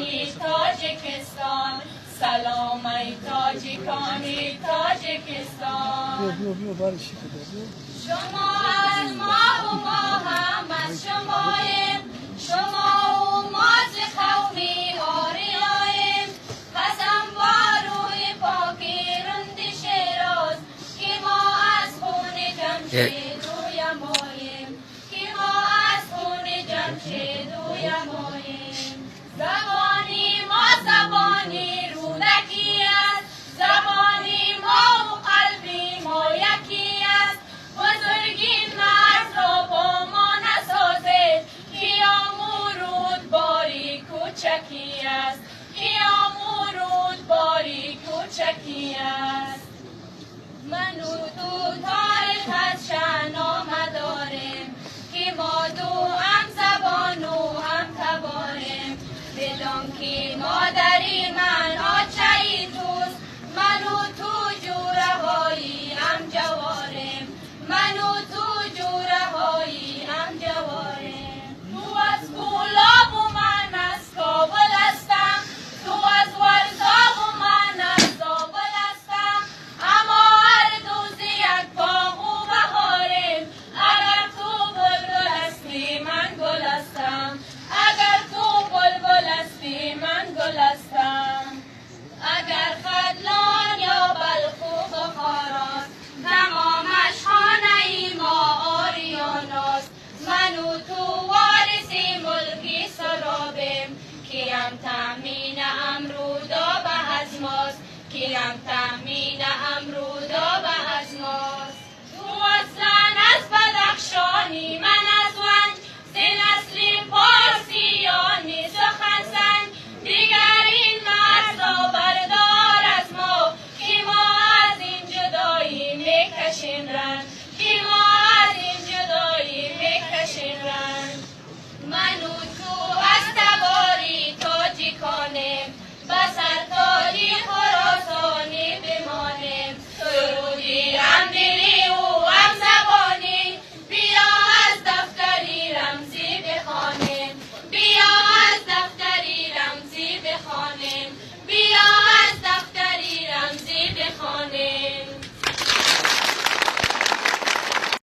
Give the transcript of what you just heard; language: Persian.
تاجیکانی تاجیکستان، سلام ای تاجیکانی تاجیکستان. شما از ما و ما هم از شماییم، شما و ما ز قومی آریاییم. قسم با روی پاکی رند شیراز که ما از خون جمشید رویماییم، که ما از خون جمشید رویماییم. زبانی ما زبانی رودکی است، زبانی ما و قلبی ما یکی است. بزرگی مرز را با ما نسازید که امورود باری کوچکی است، که امورود باری کوچکی است. من و تو تاریخ از شاهنامه داریم که ما دو هم زبان و هم تباریم. بدان که مادری من آچه توست، من و تو جوره هایی هم جواریم، من و تو جوره هایی هم جواریم. تو از گلاب و من از کابل هستم، تو از ورزاب و من از زابل هستم. اما هر دو ز یک باغ و بهاریم. اگر تو بلبل هستی من گل هستم، اگر تو بلبل هستی من گل هستم. اگر خدلان یا بلخ و بخارا تمامش خانه ای ما آریاناست. من و تو وارثی ملکی سرابیم، کیم تامین امرودا به از ماست، کیم تامین امرودا به از ماست. تو اصلا از بدخشانی من از ونج، ز نسل پارسیانی سخن سنج. دیگر این مرز را بردار از ما که ما از این جدایی میکشیم رنج، که ما از این جدایی میکشیم رنج. من و تو از تباری تاجیکانیم، بسر تاجی خراسانی بمانیم. سرودی هم